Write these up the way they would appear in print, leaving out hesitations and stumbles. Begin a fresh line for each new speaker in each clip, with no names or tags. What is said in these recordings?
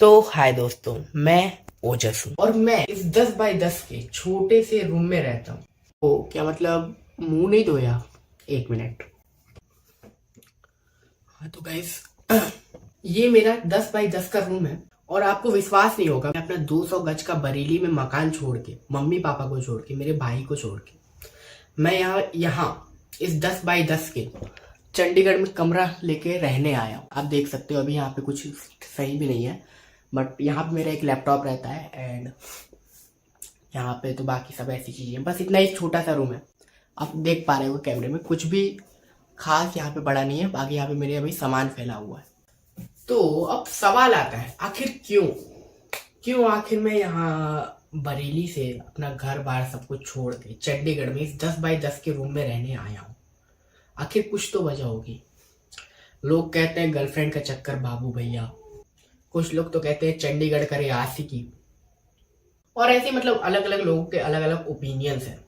तो हाय दोस्तों, मैं ओजस हूँ और मैं इस 10 बाय 10 के छोटे से रूम में रहता हूँ। तो क्या मतलब मुंह नहीं धोया? एक मिनट। हाँ तो गाइस, ये मेरा 10 बाय 10 का रूम है और आपको विश्वास नहीं होगा, मैं अपना 200 गज का बरेली में मकान छोड़ के, मम्मी पापा को छोड़ के, मेरे भाई को छोड़ के, मैं यहाँ यहाँ इस 10 बाय 10 के चंडीगढ़ में कमरा लेके रहने आया हूँ। आप देख सकते हो अभी यहाँ पे कुछ सही भी नहीं है, बट यहाँ पे मेरा एक लैपटॉप रहता है एंड यहाँ पे तो बाकी सब ऐसी चीज़ें, बस इतना ही छोटा सा रूम है। आप देख पा रहे हो कैमरे में, कुछ भी खास यहाँ पे बड़ा नहीं है। बाकी यहाँ पे मेरे अभी सामान फैला हुआ है। तो अब सवाल आता है, आखिर क्यों क्यों आखिर मैं यहाँ बरेली से अपना घर बार सब कुछ छोड़ के चंडीगढ़ में इस 10 बाय 10 के रूम में रहने आया हूँ? आखिर कुछ तो वजह होगी। लोग कहते हैं गर्लफ्रेंड का चक्कर बाबू भैया, कुछ लोग तो कहते हैं चंडीगढ़ करे आशिकी, और ऐसे मतलब अलग अलग लोगों के अलग अलग ओपिनियंस हैं।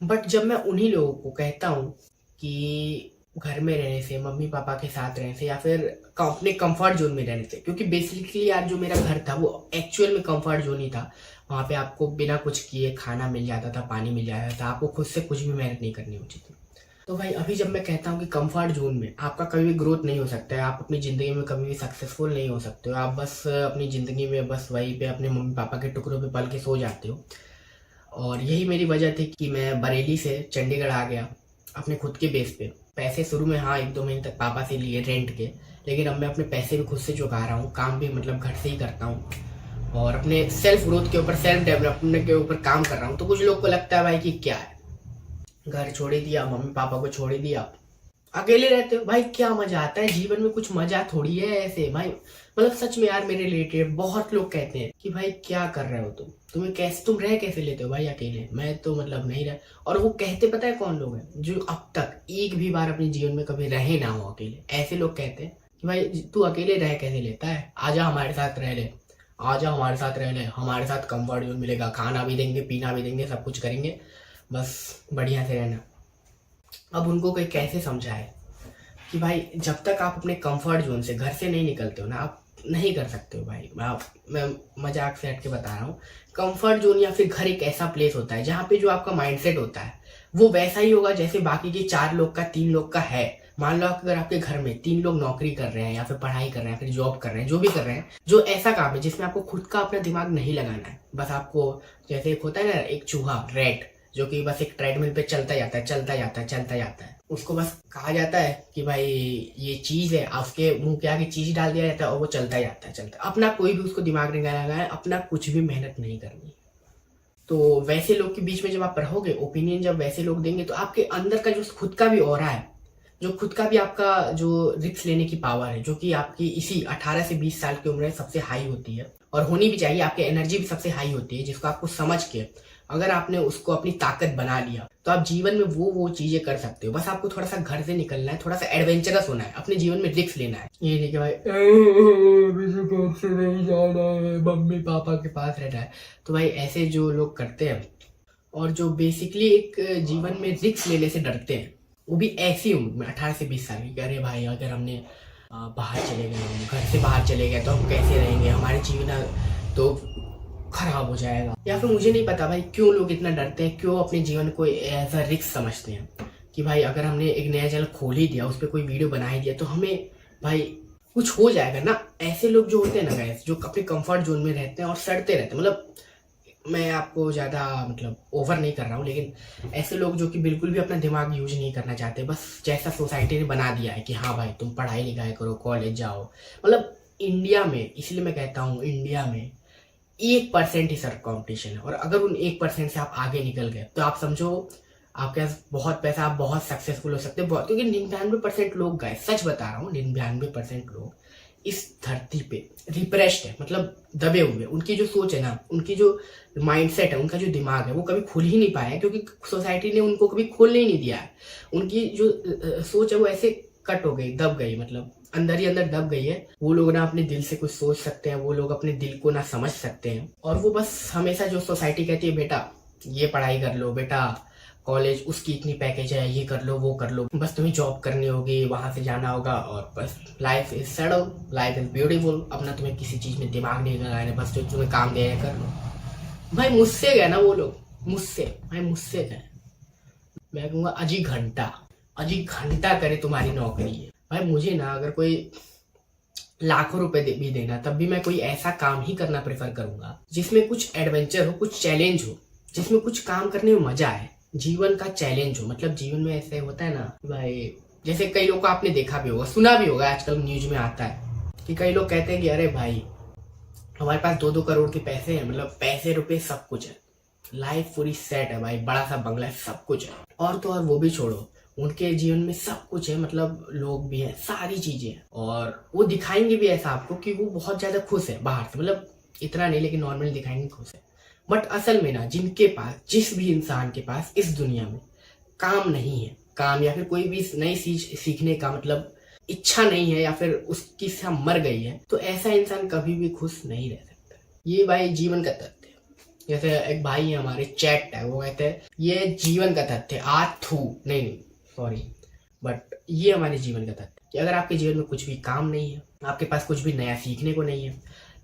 बट जब मैं उन्हीं लोगों को कहता हूँ कि घर में रहने से, मम्मी पापा के साथ रहने से, या फिर अपने कंफर्ट जोन में रहने से, क्योंकि बेसिकली यार जो मेरा घर था वो एक्चुअल में कंफर्ट जोन ही था। वहाँ पे आपको बिना कुछ किए खाना मिल जाता था, पानी मिल जाता था, आपको खुद से कुछ भी मेहनत नहीं करनी होती थी। तो भाई अभी जब मैं कहता हूँ कि कंफर्ट जोन में आपका कभी भी ग्रोथ नहीं हो सकता है, आप अपनी ज़िंदगी में कभी भी सक्सेसफुल नहीं हो सकते हो, आप बस अपनी ज़िंदगी में बस वहीं पे अपने मम्मी पापा के टुकड़ों पे पल के सो जाते हो। और यही मेरी वजह थी कि मैं बरेली से चंडीगढ़ आ गया अपने खुद के बेस पे। पैसे शुरू में हाँ 1-2 महीने तक पापा से लिए रेंट के, लेकिन अब मैं अपने पैसे भी खुद से चुका रहा हूँ, काम भी मतलब घर से ही करता हूँ और अपने सेल्फ ग्रोथ के ऊपर, सेल्फ डेवलपमेंट के ऊपर काम कर रहा हूँ। तो कुछ लोग को लगता है भाई कि क्या है, घर छोड़ ही दिया, मम्मी पापा को छोड़ ही दिया, अकेले रहते हो। भाई क्या मजा आता है जीवन में? कुछ मजा थोड़ी है ऐसे भाई। मतलब सच में यार, मेरे रिलेटिव बहुत लोग कहते हैं कि भाई क्या कर रहे हो तुम्हें कैसे, तुम रह कैसे लेते हो भाई अकेले? मैं तो मतलब नहीं रह। और वो कहते पता है कौन लोग हैं? जो अब तक एक भी बार अपने जीवन में कभी रहे ना हो अकेले, ऐसे लोग कहते हैं कि भाई तू अकेले रह कैसे लेता है, आजा हमारे साथ रह ले, आजा हमारे साथ रह ले, हमारे साथ कंफर्ट जोन मिलेगा, खाना भी देंगे, पीना भी देंगे, सब कुछ करेंगे, बस बढ़िया से रहना। अब उनको कोई कैसे समझाए कि भाई जब तक आप अपने कंफर्ट जोन से, घर से नहीं निकलते हो ना, आप नहीं कर सकते हो भाई। मैं मजाक से हट के बता रहा हूँ। कंफर्ट जोन या फिर घर एक ऐसा प्लेस होता है जहाँ पे जो आपका माइंडसेट होता है वो वैसा ही होगा जैसे बाकी के 4 लोग का, 3 लोग का है। मान लो अगर आपके घर में 3 लोग नौकरी कर रहे हैं या फिर पढ़ाई कर रहे हैं, फिर जॉब कर रहे हैं, जो भी कर रहे हैं, जो ऐसा काम है जिसमें आपको खुद का अपना दिमाग नहीं लगाना है, बस आपको, जैसे एक होता है ना एक चूहा, रैट, जो कि बस एक ट्रेडमिल पे चलता जाता है, चलता जाता है, चलता जाता है, उसको बस कहा जाता है कि भाई ये चीज है, उसके मुंह के आगे चीज डाल दिया जाता है और वो चलता जाता है, चलता, अपना कोई भी उसको दिमाग नहीं लगाना है, अपना कुछ भी मेहनत नहीं करनी। तो वैसे लोग के बीच में जब आप रहोगे, ओपिनियन जब वैसे लोग देंगे, तो आपके अंदर का जो खुद का भी ऑरा है, जो खुद का भी आपका जो रिस्क लेने की पावर है, जो कि आपकी इसी 18 से 20 साल की उम्र में सबसे हाई होती है और होनी भी चाहिए, आपकी एनर्जी भी सबसे हाई होती है, जिसको आपको समझ के अगर आपने उसको अपनी ताकत बना लिया तो आप जीवन में वो चीजें कर सकते हो। बस आपको थोड़ा सा घर से निकलना है, थोड़ा सा एडवेंचरस होना है, अपने जीवन में रिस्क लेना है। ये नहीं कि भाई मुझे घर से नहीं जाना है, मम्मी पापा के पास रहना है। तो भाई ऐसे जो लोग करते हैं और जो बेसिकली एक जीवन में रिस्क लेने से डरते हैं, वो भी ऐसी उम्र में 18 से 20 साल की, अरे भाई अगर हमने बाहर चले गए, हम घर से बाहर चले गए तो हम कैसे रहेंगे, हमारे जीवन तो खराब हो जाएगा। या फिर मुझे नहीं पता भाई क्यों लोग इतना डरते हैं, क्यों अपने जीवन को एज अ रिस्क समझते हैं कि भाई अगर हमने एक नया चैनल खोल ही दिया, उस पर कोई वीडियो बना ही दिया, तो हमें भाई कुछ हो जाएगा ना। ऐसे लोग जो होते हैं ना गाइस, जो अपने कंफर्ट जोन में रहते हैं और सड़ते रहते हैं, मतलब मैं आपको ज़्यादा मतलब ओवर नहीं कर रहा हूँ, लेकिन ऐसे लोग जो कि बिल्कुल भी अपना दिमाग यूज नहीं करना चाहते, बस जैसा सोसाइटी ने बना दिया है कि हाँ भाई तुम पढ़ाई लिखाई करो, कॉलेज जाओ। मतलब इंडिया में, इसलिए मैं कहता हूँ इंडिया में 1% ही सर कंपटीशन है, और अगर उन 1% से आप आगे निकल गए तो आप समझो आपके पास बहुत पैसा, आप बहुत सक्सेसफुल हो सकते हैं। क्योंकि 99% लोग गए, सच बता रहा हूँ, 99% लोग इस धरती पे रिप्रेस्ड है, मतलब दबे हुए। उनकी जो सोच है ना, उनकी जो माइंडसेट है, उनका जो दिमाग है, वो कभी खुल ही नहीं पाया है, क्योंकि सोसाइटी ने उनको कभी खोलने ही नहीं दिया है। उनकी जो सोच है वो ऐसे कट हो गई, दब गई, मतलब अंदर ही अंदर दब गई है। वो लोग ना अपने दिल से कुछ सोच सकते हैं, वो लोग अपने दिल को ना समझ सकते हैं, और वो बस हमेशा जो सोसाइटी कहती है बेटा ये पढ़ाई कर लो, बेटा कॉलेज उसकी इतनी पैकेज है, ये कर लो वो कर लो, बस तुम्हें जॉब करनी होगी, वहां से जाना होगा और बस life is settle, life is beautiful, अपना तुम्हें किसी चीज में दिमाग नहीं लगाना, बस जो तुम्हें काम दे रहे कर लो। भाई मुझसे गए ना वो लोग, मुझसे गए, मैं कहूँगा अजी घंटा करे तुम्हारी नौकरी है। भाई मुझे ना अगर कोई लाखों रुपए भी देना तब भी मैं कोई ऐसा काम ही करना प्रेफर करूंगा जिसमें कुछ एडवेंचर हो, कुछ चैलेंज हो, जिसमें कुछ काम करने में मजा आए, जीवन का चैलेंज हो। मतलब जीवन में ऐसे होता है ना भाई, जैसे कई लोग को आपने देखा भी होगा, सुना भी होगा, आजकल न्यूज में आता है कि कई लोग कहते हैं कि अरे भाई हमारे पास 2-2 करोड़ के पैसे हैं, मतलब पैसे रुपए सब कुछ है, लाइफ पूरी सेट है भाई, बड़ा सा बंगला है, सब कुछ है। और तो और वो भी छोड़ो, उनके जीवन में सब कुछ है, मतलब लोग भी हैं, सारी चीजें हैं, और वो दिखाएंगे भी ऐसा आपको कि वो बहुत ज्यादा खुश है बाहर से, मतलब इतना नहीं लेकिन नॉर्मली दिखाएंगे खुश है। बट असल में ना जिनके पास, जिस भी इंसान के पास इस दुनिया में काम नहीं है, काम या फिर कोई भी नई चीज सीखने का मतलब इच्छा नहीं है, या फिर उसकी इच्छा मर गई है, तो ऐसा इंसान कभी भी खुश नहीं रह सकता। ये भाई जीवन का तथ्य है। जैसे एक भाई है हमारे, चैट है, वो कहते हैं ये जीवन का तथ्य नहीं सॉरी, बट ये हमारे जीवन का तथ्य कि अगर आपके जीवन में कुछ भी काम नहीं है, आपके पास कुछ भी नया सीखने को नहीं है,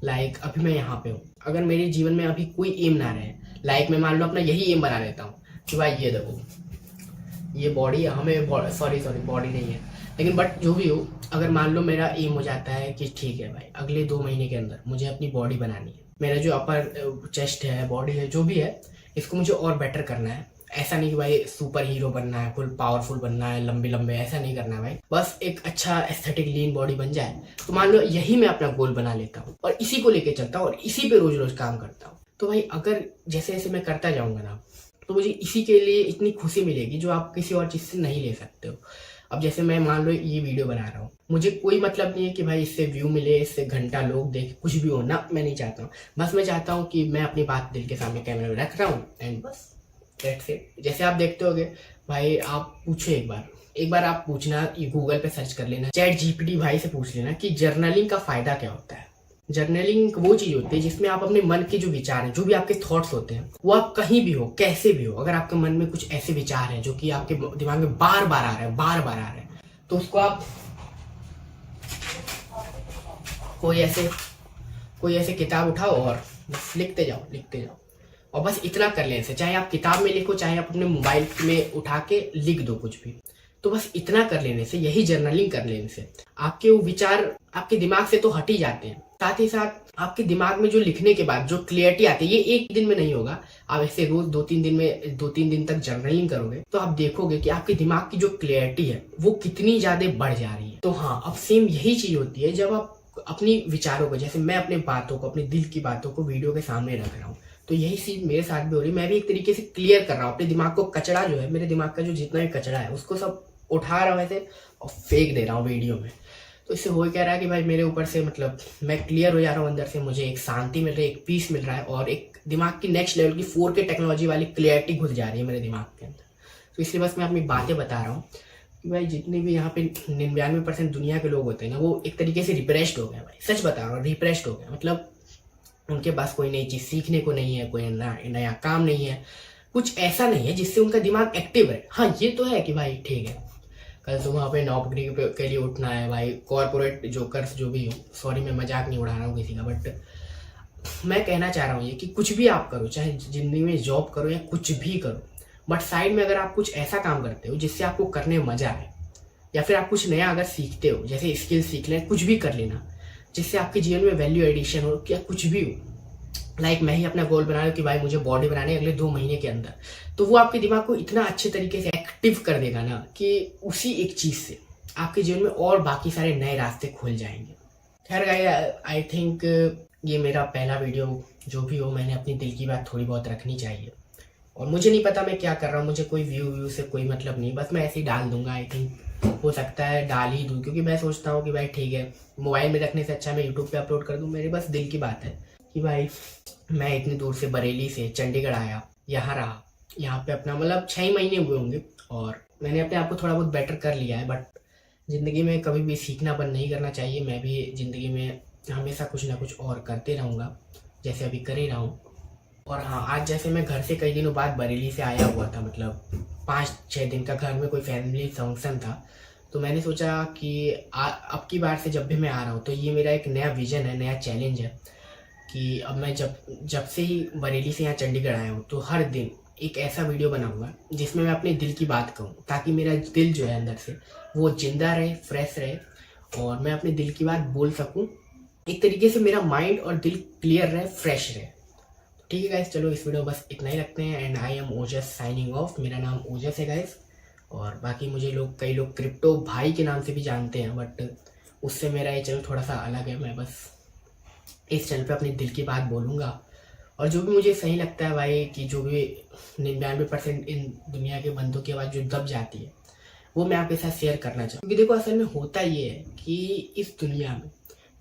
लाइक अभी मैं यहाँ पे हूँ, अगर मेरे जीवन में अभी कोई एम ना रहे, लाइक मैं मान लो अपना यही एम बना लेता हूँ कि भाई ये देखो ये बॉडी हमें, सॉरी बॉडी नहीं है, लेकिन बट जो भी हो, अगर मान लो मेरा एम हो जाता है कि ठीक है भाई अगले 2 महीने के अंदर मुझे अपनी बॉडी बनानी है, मेरा जो अपर चेस्ट है, बॉडी है, जो भी है, इसको मुझे और बेटर करना है। ऐसा नहीं कि भाई सुपर हीरो बनना है, फुल पावरफुल बनना है, लंबे लंबे, ऐसा नहीं करना है भाई, बस एक अच्छा एस्थेटिक लीन बॉडी बन जाए। तो मान लो यही मैं अपना गोल बना लेता हूँ और इसी को लेके चलता हूँ और इसी पे रोज रोज काम करता हूँ। तो भाई अगर जैसे जैसे मैं करता जाऊंगा ना, तो मुझे इसी के लिए इतनी खुशी मिलेगी जो आप किसी और चीज से नहीं ले सकते हो। अब जैसे मैं मान लो ये वीडियो बना रहा हूँ, मुझे कोई मतलब नहीं है कि भाई इससे व्यू मिले, इससे घंटा लोग देखे, कुछ भी हो ना, मैं नहीं चाहता हूँ। बस मैं चाहता हूँ कि मैं अपनी बात दिल के सामने कैमरे में रख रहा हूँ एंड बस दैट्स इट। जैसे आप देखते होगे भाई, आप पूछो एक बार आप पूछना, गूगल पे सर्च कर लेना, चैट जीपीटी भाई से पूछ लेना कि जर्नलिंग का फायदा क्या होता है। जर्नलिंग वो चीज होती है जिसमें आप अपने मन के जो विचार हैं, जो भी आपके थॉट्स होते हैं, वो आप कहीं भी हो, कैसे भी हो, अगर आपके मन में कुछ ऐसे विचार हैं जो कि आपके दिमाग में बार बार आ रहे हैं, तो उसको आप कोई ऐसे किताब उठाओ और बस लिखते जाओ और बस इतना कर लेने से, चाहे आप किताब में लिखो, चाहे आप अपने मोबाइल में उठा के लिख दो कुछ भी, तो बस इतना कर लेने से, यही जर्नलिंग कर लेने से आपके वो विचार आपके दिमाग से तो हट ही जाते हैं। साथ ही साथ आपके दिमाग में जो लिखने के बाद जो क्लियरिटी आती है, ये एक दिन में नहीं होगा, आप ऐसे रोज 2-3 दिन तक जर्नलिंग करोगे तो आप देखोगे कि आपके दिमाग की जो क्लियरिटी है वो कितनी ज्यादा बढ़ जा रही है। तो हाँ, अब सेम यही चीज होती है जब आप अपनी विचारों को, जैसे मैं अपने बातों को, अपने दिल की बातों को वीडियो के सामने रख रहा हूँ, तो यही चीज मेरे साथ भी हो रही है। मैं भी एक तरीके से क्लियर कर रहा हूँ अपने दिमाग को, कचरा जो है मेरे दिमाग का, जो जितना भी कचरा है उसको सब उठा रहा हूँ ऐसे और फेंक दे रहा हूँ वीडियो में। तो इससे हो क्या रहा है कि भाई मेरे ऊपर से, मतलब मैं क्लियर हो जा रहा हूँ अंदर से, मुझे एक शांति मिल रही है, एक पीस मिल रहा है, और एक दिमाग की नेक्स्ट लेवल की 4K टेक्नोलॉजी वाली क्लियरिटी घुस जा रही है मेरे दिमाग के अंदर। तो इसलिए बस मैं अपनी बातें बता रहा हूँ कि भाई जितने भी यहाँ पे 99% दुनिया के लोग होते हैं ना, वो एक तरीके से रिप्रेस्ड हो गए भाई, सच बता रहा हूँ, रिप्रेस्ड हो गए। मतलब उनके पास कोई नई चीज सीखने को नहीं है, कोई नया काम नहीं है, कुछ ऐसा नहीं है जिससे उनका दिमाग एक्टिव है। हाँ ये तो है कि भाई ठीक है, कल सुबह पे नौकरी के लिए उठना है भाई, कॉर्पोरेट जोकर्स जो भी हो, सॉरी मैं मजाक नहीं उड़ा रहा हूँ किसी का, बट मैं कहना चाह रहा हूँ ये कि कुछ भी आप करो, चाहे जिंदगी में जॉब करो या कुछ भी करो, बट साइड में अगर आप कुछ ऐसा काम करते हो जिससे आपको करने में मजा आए, या फिर आप कुछ नया अगर सीखते हो, जैसे स्किल सीख लें, कुछ भी कर लेना जिससे आपके जीवन में वैल्यू एडिशन हो, या कुछ भी हो। लाइक मैं ही अपना गोल बना लूँ कि भाई मुझे बॉडी बनानी है अगले 2 महीने के अंदर, तो वो आपके दिमाग को इतना अच्छे तरीके से एक्टिव कर देगा ना कि उसी एक चीज से आपके जीवन में और बाकी सारे नए रास्ते खुल जाएंगे। खैर गाइस, आई थिंक ये मेरा पहला वीडियो, जो भी हो, मैंने अपनी दिल की बात थोड़ी बहुत रखनी चाहिए, और मुझे नहीं पता मैं क्या कर रहा हूँ, मुझे कोई व्यू से कोई मतलब नहीं, बस मैं ऐसे ही डाल दूंगा। आई थिंक हो सकता है डाल ही दूँ, क्योंकि मैं सोचता हूँ कि भाई ठीक है, मोबाइल में रखने से अच्छा मैं यूट्यूब पे अपलोड कर दूँ। मेरे बस दिल की बात है कि भाई मैं इतनी दूर से बरेली से चंडीगढ़ आया, यहाँ रहा, यहाँ पे अपना मतलब 6 महीने हुए होंगे, और मैंने अपने आप को थोड़ा बहुत बेटर कर लिया है। बट ज़िंदगी में कभी भी सीखना बंद नहीं करना चाहिए। मैं भी ज़िंदगी में हमेशा कुछ ना कुछ और करते रहूँगा, जैसे अभी कर ही रहा हूँ। और हाँ, आज जैसे मैं घर से कई दिनों बाद बरेली से आया हुआ था, मतलब 5-6 दिन का, घर में कोई फैमिली फंक्शन था। तो मैंने सोचा कि अब की बार से जब भी मैं आ रहा हूँ तो ये मेरा एक नया विज़न है, नया चैलेंज है कि अब मैं जब जब से ही बरेली से यहाँ चंडीगढ़ आया हूँ तो हर दिन एक ऐसा वीडियो बनाऊंगा जिसमें मैं अपने दिल की बात कहूँ, ताकि मेरा दिल जो है अंदर से वो जिंदा रहे, फ्रेश रहे और मैं अपने दिल की बात बोल सकूँ। एक तरीके से मेरा माइंड और दिल क्लियर रहे, फ्रेश रहे। ठीक है गाइस, चलो इस वीडियो बस इतना ही रखते हैं। And I am Ojas signing off. मेरा नाम ओजस है गाइस, और बाकी मुझे कई लोग क्रिप्टो भाई के नाम से भी जानते हैं, बट उससे मेरा ये चैनल थोड़ा सा अलग है। मैं बस इस चैनल पे अपनी दिल की बात बोलूँगा, और जो भी मुझे सही लगता है भाई, कि जो भी 99% इन दुनिया के बंदों की आवाज़ जो दब जाती है वो मैं आपके साथ शेयर करना चाहूँ। क्योंकि देखो, असल में होता ये है कि इस दुनिया में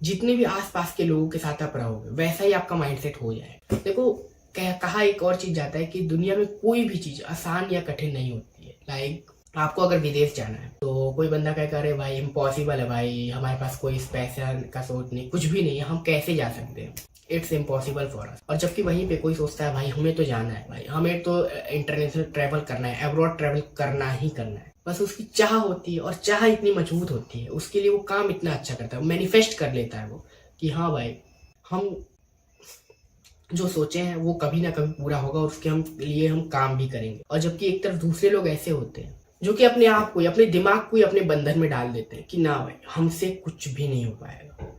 जितने भी आसपास के लोगों के साथ आप रहोगे वैसा ही आपका माइंडसेट हो जाए। देखो, कहा एक और चीज़ जाता है कि दुनिया में कोई भी चीज़ आसान या कठिन नहीं होती है। लाइक आपको अगर विदेश जाना है तो कोई बंदा क्या करे, भाई इम्पॉसिबल है भाई, हमारे पास कोई पैसा का सोच नहीं, कुछ भी नहीं है, हम कैसे जा सकते हैं, इट्स इम्पॉसिबल फॉर अस। और जबकि वहीं पे कोई सोचता है भाई हमें तो जाना है, भाई हमें तो इंटरनेशनल ट्रैवल करना है, अब्रॉड ट्रैवल करना ही करना है। बस उसकी चाह होती है, और चाह इतनी मजबूत होती है, उसके लिए वो काम इतना अच्छा करता है, मैनिफेस्ट कर लेता है वो कि हाँ भाई हम जो सोचे हैं वो कभी ना कभी पूरा होगा, और उसके लिए हम काम भी करेंगे। और जबकि एक तरफ दूसरे लोग ऐसे होते हैं जो कि अपने आप को, अपने दिमाग को ही अपने बंधन में डाल देते हैं कि ना भाई हमसे कुछ भी नहीं हो पाएगा।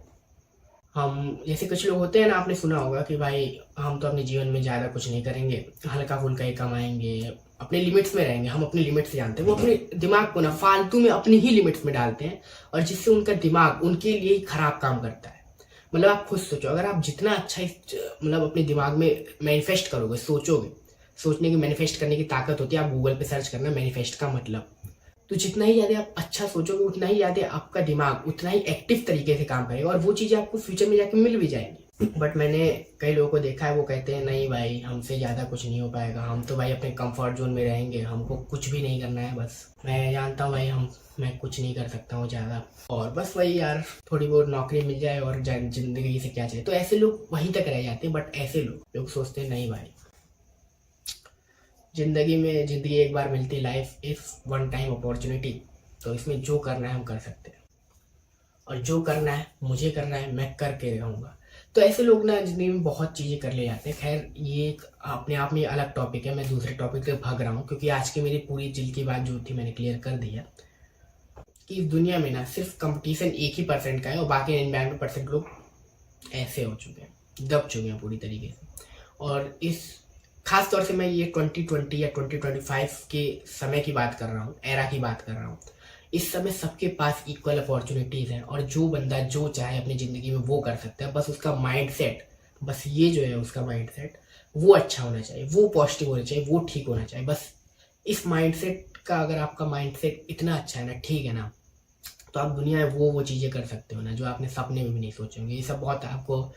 हम जैसे कुछ लोग होते हैं ना, आपने सुना होगा कि भाई हम तो अपने जीवन में ज़्यादा कुछ नहीं करेंगे, हल्का फुल्का ही कमाएंगे, अपने लिमिट्स में रहेंगे। हम अपनी लिमिट्स जानते हैं, वो अपने दिमाग को ना फालतू में अपनी ही लिमिट्स में डालते हैं, और जिससे उनका दिमाग उनके लिए ही खराब काम करता है। मतलब आप खुद सोचो, अगर आप जितना अच्छा मतलब अपने दिमाग में मैनिफेस्ट करोगे, सोचोगे, सोचने की मैनिफेस्ट करने की ताकत होती है। आप गूगल पे सर्च करना मैनिफेस्ट का मतलब, तो जितना ही ज़्यादा आप अच्छा सोचोगे उतना ही ज़्यादा आपका दिमाग उतना ही एक्टिव तरीके से काम करेगा, और वो चीज़ें आपको फ्यूचर में जाके मिल भी जाएंगी। बट मैंने कई लोगों को देखा है, वो कहते हैं नहीं भाई हमसे ज़्यादा कुछ नहीं हो पाएगा, हम तो भाई अपने कंफर्ट जोन में रहेंगे, हमको कुछ भी नहीं करना है। बस मैं जानता हूँ भाई मैं कुछ नहीं कर सकता हूँ ज़्यादा, और बस वही यार थोड़ी बहुत नौकरी मिल जाए और ज़िंदगी से क्या चाहिए, तो ऐसे लोग वहीं तक रह जाते हैं। बट ऐसे लोग सोचते हैं नहीं भाई, ज़िंदगी एक बार मिलती, life is one time opportunity, तो इसमें जो करना है हम कर सकते हैं, और जो करना है मुझे करना है, मैं करके रहूँगा। तो ऐसे लोग ना ज़िंदगी में बहुत चीज़ें कर ले जाते हैं। खैर ये एक अपने आप में अलग टॉपिक है, मैं दूसरे टॉपिक पे भाग रहा हूँ, क्योंकि आज की मेरी पूरी दिल की बात जो थी मैंने क्लियर कर दिया कि इस दुनिया में ना सिर्फ कंपटीशन 1% का है, और बाकी 99% लोग ऐसे हो चुके हैं, दब चुके हैं पूरी तरीके से। और इस खास तौर से मैं ये 2020 या 2025 के समय की बात कर रहा हूँ, एरा की बात कर रहा हूँ। इस समय सबके पास इक्वल अपॉर्चुनिटीज़ हैं, और जो बंदा जो चाहे अपनी ज़िंदगी में वो कर सकता है। बस उसका माइंडसेट, बस ये जो है उसका माइंडसेट वो अच्छा होना चाहिए, वो पॉजिटिव होना चाहिए, वो ठीक होना चाहिए। बस इस माइंडसेट का, अगर आपका माइंडसेट इतना अच्छा है ना, ठीक है ना, तो आप दुनिया में वो चीज़ें कर सकते हो ना जो आपने सपने में भी नहीं सोचे होंगे। ये सब बहुत आपको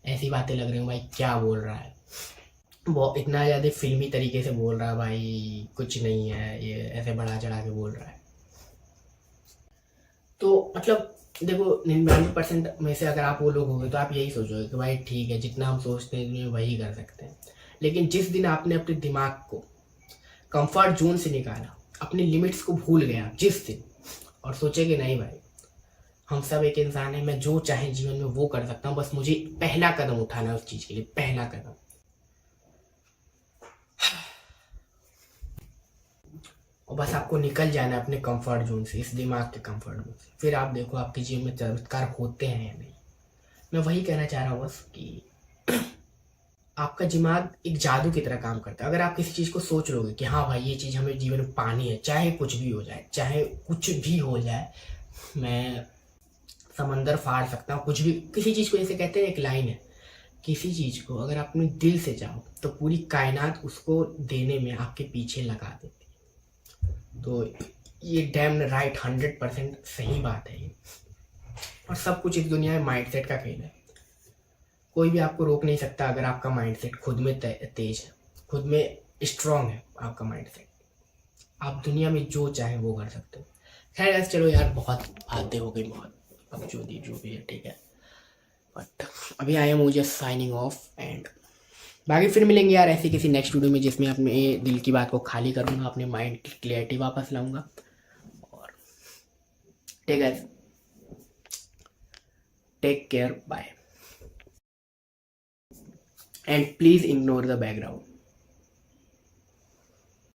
ऐसी बातें लग रही हैं, भाई क्या बोल रहा है, वो इतना ज़्यादा फिल्मी तरीके से बोल रहा है, भाई कुछ नहीं है, ये ऐसे बढ़ा चढ़ा के बोल रहा है। तो मतलब देखो, 99% में से अगर आप वो लोग होंगे तो आप यही सोचोगे कि भाई ठीक है, जितना हम सोचते हैं दुनिया में वही कर सकते हैं। लेकिन जिस दिन आपने अपने दिमाग को कंफर्ट जोन से निकाला, अपनी लिमिट्स को भूल गया जिस दिन, और सोचे कि नहीं भाई हम सब एक इंसान है, मैं जो चाहे जीवन में वो कर सकता हूँ, बस मुझे पहला कदम उठाना है उस चीज़ के लिए, पहला कदम। और बस आपको निकल जाना है अपने कंफर्ट जोन से, इस दिमाग के कंफर्ट जोन से, फिर आप देखो आपके जीवन में चमत्कार होते हैं या नहीं। मैं वही कहना चाह रहा हूँ बस कि आपका दिमाग एक जादू की तरह काम करता है। अगर आप किसी चीज़ को सोच लोगे कि हाँ भाई ये चीज़ हमें जीवन में पानी है, चाहे कुछ भी हो जाए, चाहे कुछ भी हो जाए, मैं समंदर फाड़ सकता हूँ, कुछ भी, किसी चीज़ को, जैसे कहते हैं एक लाइन है, किसी चीज़ को अगर आप अपने दिल से चाहो तो पूरी कायनात उसको देने में आपके पीछे लगा देती है। तो ये डैम राइट 100% सही बात है ये। और सब कुछ इस दुनिया में माइंडसेट का खेल है, कोई भी आपको रोक नहीं सकता अगर आपका माइंडसेट खुद में तेज है, खुद में स्ट्रांग है आपका माइंडसेट, आप दुनिया में जो चाहे वो कर सकते हो। खैर चलो यार, बहुत बातें हो गई, बहुत अब जो भी है ठीक है, बट अभी I am just signing off, and बाकी फिर मिलेंगे यार ऐसी किसी नेक्स्ट वीडियो में, जिसमें अपने दिल की बात को खाली करूँगा, अपने माइंड की क्लियरिटी वापस लाऊंगा। और take care, bye, and please ignore the background.